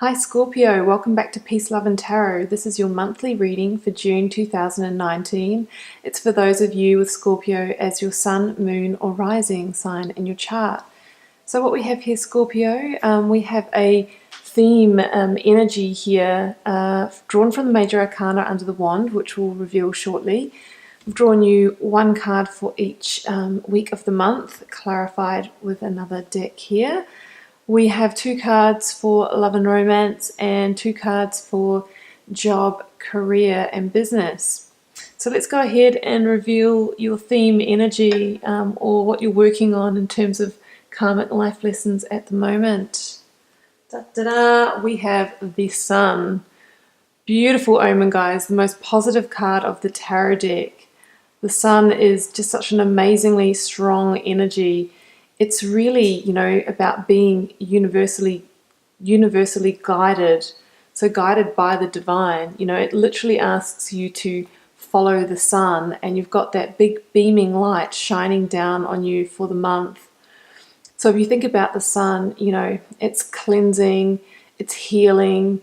Hi Scorpio, welcome back to Peace, Love and Tarot. This is your monthly reading for June 2019. It's for those of you with Scorpio as your sun, moon or rising sign in your chart. So what we have here, Scorpio, we have a theme energy here drawn from the Major Arcana under the wand, which we'll reveal shortly. I've drawn you one card for each week of the month, clarified with another deck here. We have two cards for love and romance and two cards for job, career and business. So let's go ahead and reveal your theme energy or what you're working on in terms of karmic life lessons at the moment. We have the Sun. Beautiful omen, guys. The most positive card of the tarot deck. The Sun is just such an amazingly strong energy. It's really, about being universally guided. So guided by the divine. It literally asks you to follow the sun, and you've got that big beaming light shining down on you for the month. So if you think about the sun, it's cleansing, it's healing.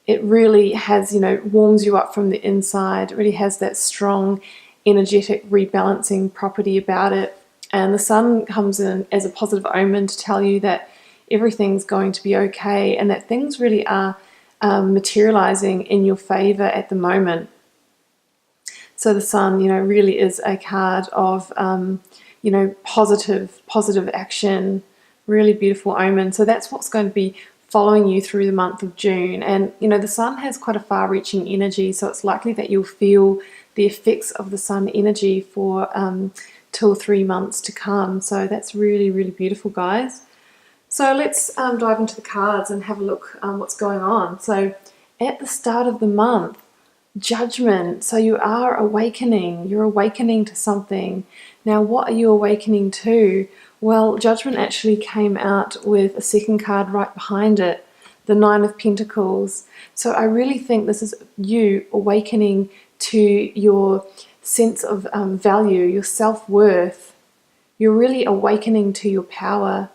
It really has, warms you up from the inside. It really has that strong, energetic, rebalancing property about it. And the sun comes in as a positive omen to tell you that everything's going to be okay and that things really are materializing in your favor at the moment. So the sun, really is a card of, positive action, really beautiful omen. So that's what's going to be following you through the month of June. And, the sun has quite a far-reaching energy, so it's likely that you'll feel the effects of the sun energy for 2 or 3 months to come. So that's really, really beautiful, guys. So let's dive into the cards and have a look what's going on. So at the start of the month, Judgment. So you are awakening. You're awakening to something. Now, what are you awakening to? Well, Judgment actually came out with a second card right behind it, the Nine of Pentacles. So I really think this is you awakening to your sense of value, your self-worth. You're really awakening to your power.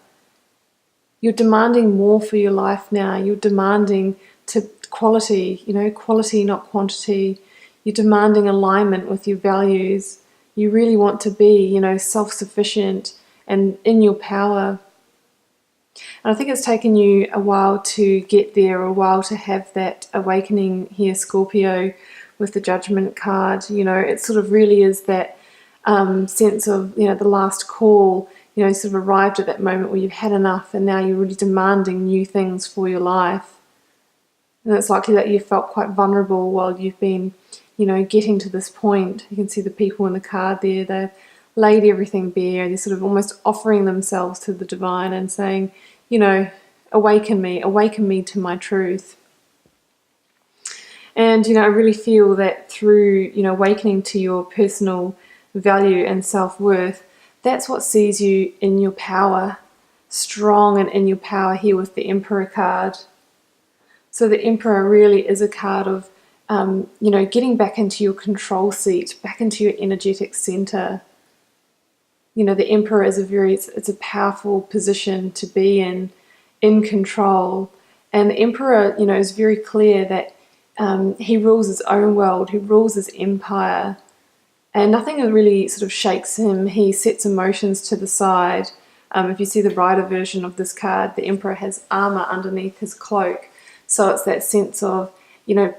You're demanding more for your life now. You're demanding to quality, quality, not quantity. You're demanding alignment with your values. You really want to be, self-sufficient and in your power. And I think it's taken you a while to get there, a while to have that awakening here, Scorpio, with the Judgment card. It sort of really is that sense of, the last call, sort of arrived at that moment where you've had enough and now you're really demanding new things for your life. And it's likely that you felt quite vulnerable while you've been, getting to this point. You can see the people in the card there, they've laid everything bare. They're sort of almost offering themselves to the divine and saying, awaken me to my truth. And, I really feel that through, awakening to your personal value and self-worth, that's what sees you in your power, strong and in your power here with the Emperor card. So the Emperor really is a card of, getting back into your control seat, back into your energetic center. The Emperor is it's a powerful position to be in control. And the Emperor, is very clear that he rules his own world, he rules his empire, and nothing really sort of shakes him. He sets emotions to the side. If you see the rider version of this card, the Emperor has armor underneath his cloak. So it's that sense of,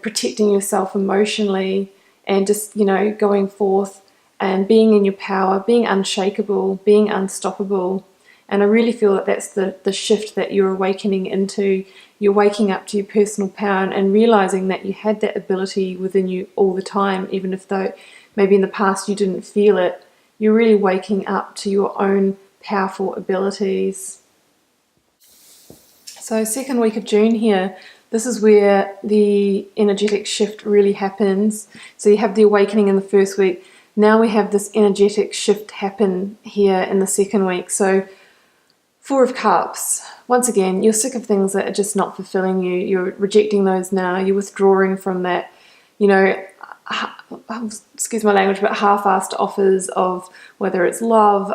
protecting yourself emotionally and just, going forth and being in your power, being unshakable, being unstoppable. And I really feel that that's the shift that you're awakening into. You're waking up to your personal power and realizing that you had that ability within you all the time, even if though maybe in the past you didn't feel it. You're really waking up to your own powerful abilities. So second week of June here, this is where the energetic shift really happens. So you have the awakening in the first week. Now we have this energetic shift happen here in the second week. So Four of Cups. Once again, you're sick of things that are just not fulfilling you. You're rejecting those now. You're withdrawing from that, excuse my language, but half-assed offers of whether it's love,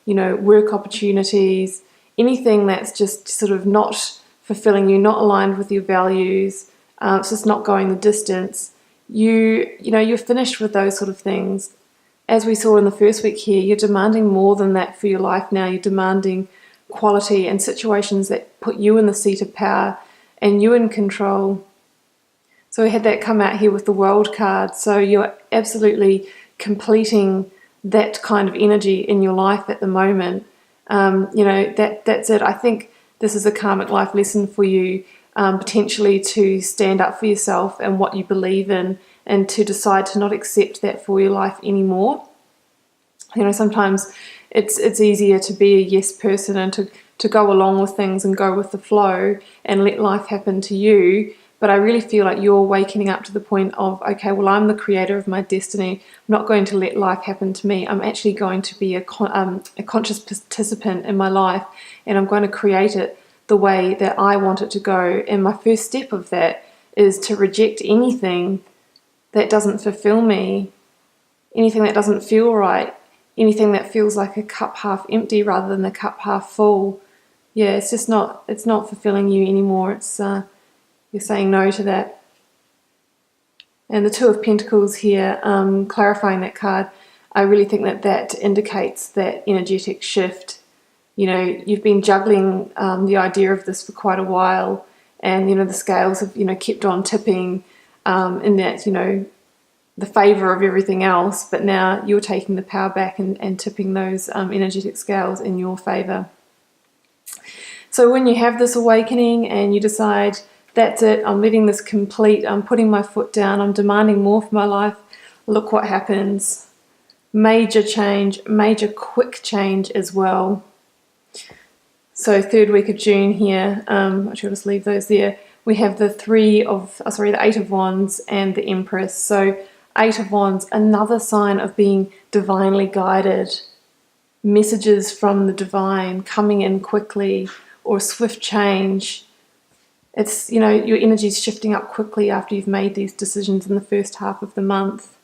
work opportunities, anything that's just sort of not fulfilling you, not aligned with your values, it's just not going the distance, you're finished with those sort of things. As we saw in the first week here, you're demanding more than that for your life now. You're demanding quality and situations that put you in the seat of power and you in control. So we had that come out here with the World card. So you're absolutely completing that kind of energy in your life at the moment. That's it. I think this is a karmic life lesson for you, potentially to stand up for yourself and what you believe in, and to decide to not accept that for your life anymore. Sometimes it's easier to be a yes person and to go along with things and go with the flow and let life happen to you. But I really feel like you're waking up to the point of, okay, well, I'm the creator of my destiny. I'm not going to let life happen to me. I'm actually going to be a conscious participant in my life, and I'm going to create it the way that I want it to go. And my first step of that is to reject anything that doesn't fulfill me, anything that doesn't feel right, anything that feels like a cup half empty rather than the cup half full. Yeah, it's not fulfilling you anymore. You're saying no to that. And the Two of Pentacles here, clarifying that card, I really think that indicates that energetic shift. You've been juggling the idea of this for quite a while, and the scales have kept on tipping in that the favor of everything else, but now you're taking the power back and tipping those energetic scales in your favor. So when you have this awakening and you decide, that's it, I'm letting this complete, I'm putting my foot down, I'm demanding more for my life, look what happens. Major change, major quick change as well. So third week of June here, I should just leave those there. We have the the Eight of Wands and the Empress. So Eight of Wands, another sign of being divinely guided. Messages from the divine coming in quickly, or swift change. It's, your energy is shifting up quickly after you've made these decisions in the first half of the month.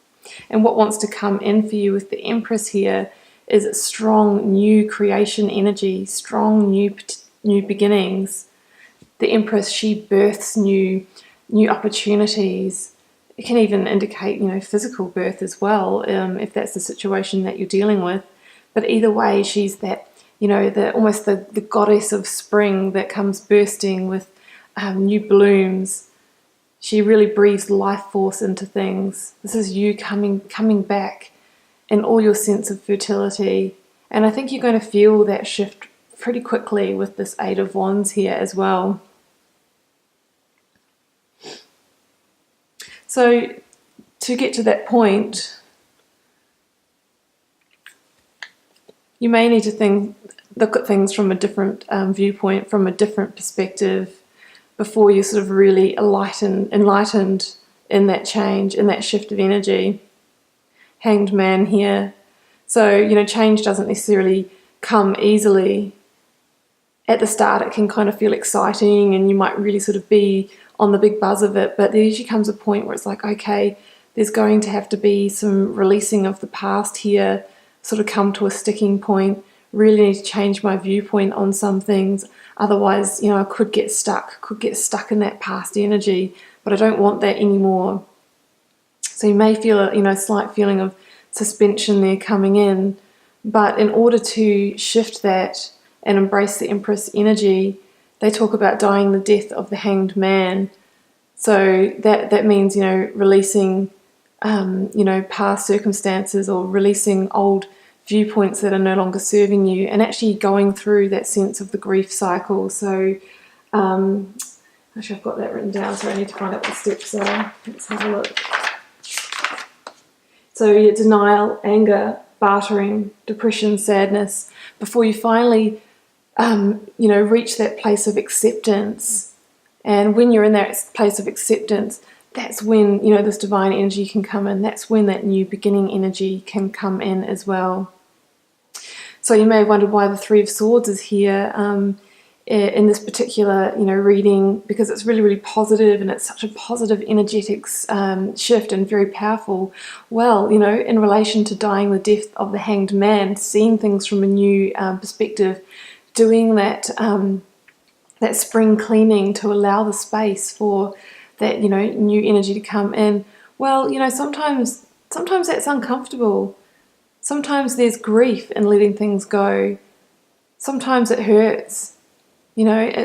And what wants to come in for you with the Empress here is strong new creation energy, strong new beginnings. The Empress, she births new opportunities. It can even indicate, physical birth as well, if that's the situation that you're dealing with. But either way, she's that, almost the goddess of spring that comes bursting with new blooms. She really breathes life force into things. This is you coming back in all your sense of fertility. And I think you're going to feel that shift pretty quickly with this Eight of Wands here as well. So to get to that point, you may need to look at things from a different viewpoint, from a different perspective, before you're sort of really enlightened in that change, in that shift of energy. Hanged Man here. So, change doesn't necessarily come easily. At the start, it can kind of feel exciting and you might really sort of be on the big buzz of it, but there usually comes a point where it's like, okay, there's going to have to be some releasing of the past here, sort of come to a sticking point, really need to change my viewpoint on some things. Otherwise, I could get stuck in that past energy, but I don't want that anymore. So you may feel a slight feeling of suspension there coming in, but in order to shift that and embrace the Empress energy, they talk about dying the death of the Hanged Man. So that means, releasing, past circumstances, or releasing old viewpoints that are no longer serving you, and actually going through that sense of the grief cycle. So, actually I've got that written down, so I need to find out what the steps are. Let's have a look. So denial, anger, bartering, depression, sadness, before you finally reach that place of acceptance. And when you're in that place of acceptance, that's when, this divine energy can come in. That's when that new beginning energy can come in as well. So you may have wondered why the Three of Swords is here in this particular, reading, because it's really, really positive, and it's such a positive energetic shift and very powerful. Well, in relation to dying the death of the Hanged Man, seeing things from a new perspective, doing that that spring cleaning to allow the space for that, new energy to come in. Well, sometimes that's uncomfortable. Sometimes there's grief in letting things go. Sometimes it hurts.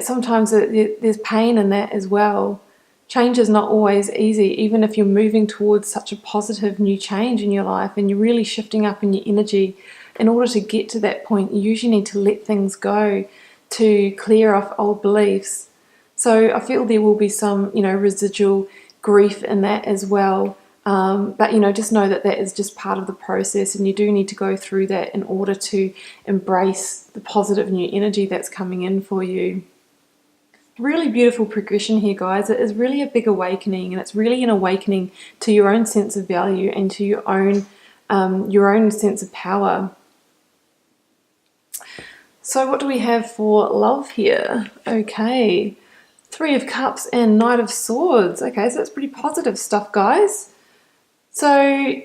Sometimes there's pain in that as well. Change is not always easy, even if you're moving towards such a positive new change in your life and you're really shifting up in your energy. In order to get to that point, you usually need to let things go to clear off old beliefs. So I feel there will be some, residual grief in that as well. But, just know that that is just part of the process, and you do need to go through that in order to embrace the positive new energy that's coming in for you. Really beautiful progression here, guys. It is really a big awakening, and it's really an awakening to your own sense of value and to your own sense of power. So what do we have for love here? Okay, Three of Cups and Knight of Swords. Okay, so that's pretty positive stuff, guys. So,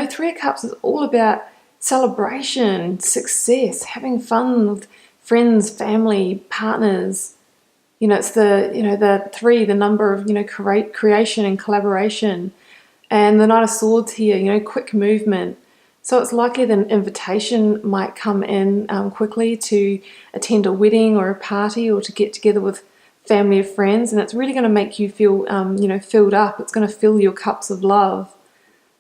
Three of Cups is all about celebration, success, having fun with friends, family, partners. It's the three, the number of, creation and collaboration. And the Knight of Swords here, quick movement. So it's likely that an invitation might come in quickly to attend a wedding or a party or to get together with family or friends. And it's really going to make you feel, filled up. It's going to fill your cups of love.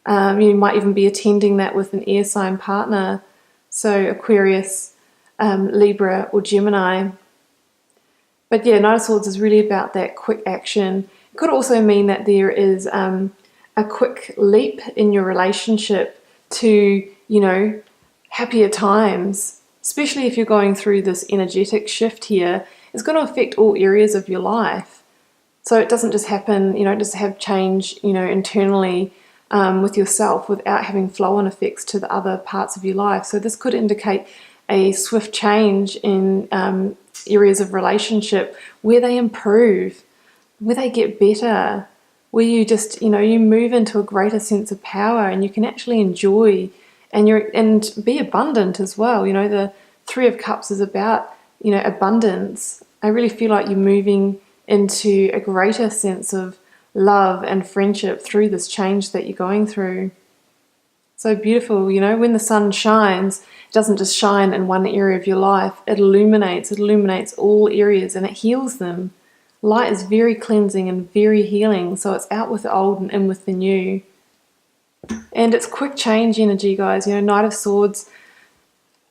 You might even be attending that with an air sign partner. So Aquarius, Libra or Gemini. But yeah, Knight of Swords is really about that quick action. It could also mean that there is a quick leap in your relationship to, happier times, especially if you're going through this energetic shift here. It's going to affect all areas of your life. So it doesn't just happen, just have change, internally with yourself without having flow-on effects to the other parts of your life. So this could indicate a swift change in areas of relationship where they improve, where they get better, where you just, you move into a greater sense of power and you can actually enjoy and be abundant as well. The Three of Cups is about, abundance. I really feel like you're moving into a greater sense of love and friendship through this change that you're going through. So beautiful, when the sun shines, it doesn't just shine in one area of your life. It illuminates all areas and it heals them. Light is very cleansing and very healing, so it's out with the old and in with the new. And it's quick change energy, guys. Knight of Swords,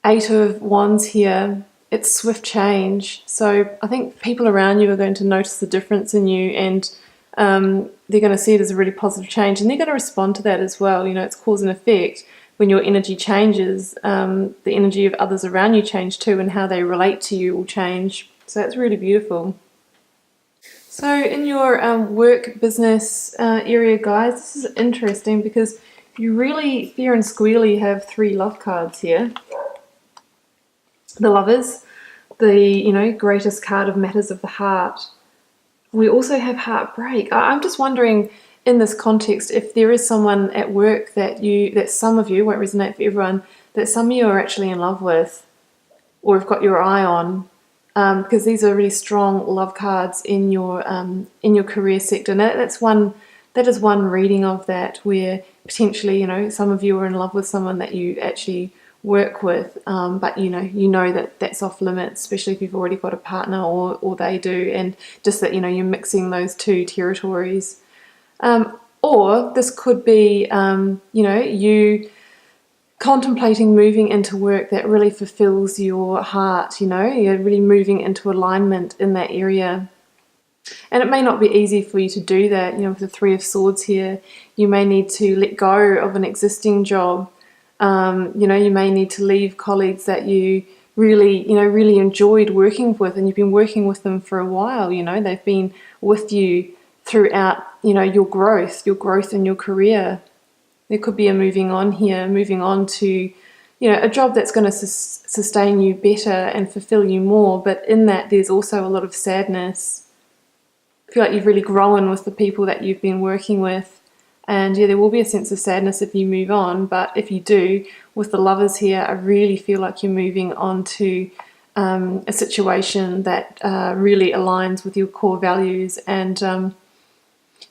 Eight of Wands here. It's swift change. So I think people around you are going to notice the difference in you, and they're going to see it as a really positive change, and they're going to respond to that as well. It's cause and effect. When your energy changes, the energy of others around you change too, and how they relate to you will change. So that's really beautiful. So in your work business area, guys, this is interesting because you really, fair and squarely, have three love cards here. The Lovers, the greatest card of matters of the heart. We also have heartbreak. I'm just wondering, in this context, if there is someone at work that some of you, won't resonate for everyone, that some of you are actually in love with or have got your eye on, because these are really strong love cards in your career sector. And that is one reading of that, where potentially some of you are in love with someone that you actually work with, but you know that that's off limits, especially if you've already got a partner or they do, and just that you're mixing those two territories. Or this could be you contemplating moving into work that really fulfills your heart. You're really moving into alignment in that area. And it may not be easy for you to do that. With the Three of Swords here, you may need to let go of an existing job. You may need to leave colleagues that you really enjoyed working with, and you've been working with them for a while. They've been with you throughout, your growth in your career. There could be a moving on here, moving on to, a job that's going to sustain you better and fulfill you more. But in that, there's also a lot of sadness. I feel like you've really grown with the people that you've been working with. And yeah, there will be a sense of sadness if you move on. But if you do, with the Lovers here, I really feel like you're moving on to a situation that really aligns with your core values. And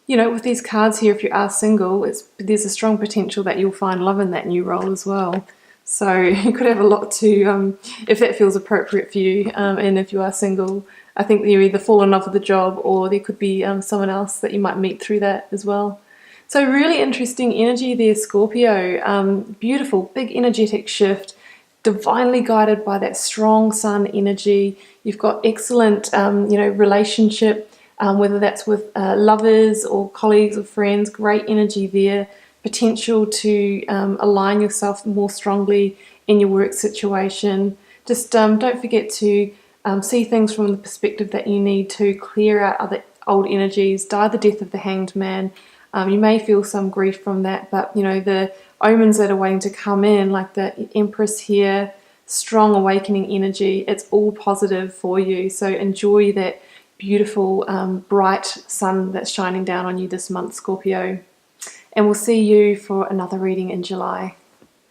you know, with these cards here, if you are single, there's a strong potential that you'll find love in that new role as well. So you could have a lot to, if that feels appropriate for you, and if you are single, I think you either fall in love with the job, or there could be someone else that you might meet through that as well. So really interesting energy there, Scorpio. Beautiful, big energetic shift, divinely guided by that strong sun energy. You've got excellent, you know, relationship, whether that's with lovers or colleagues or friends. Great energy there. Potential to align yourself more strongly in your work situation. Just don't forget to see things from the perspective that you need to clear out other old energies, die the death of the Hanged Man. You may feel some grief from that, but you know, the omens that are waiting to come in, like the Empress here, strong awakening energy, it's all positive for you. So enjoy that beautiful, bright sun that's shining down on you this month, Scorpio. And we'll see you for another reading in July.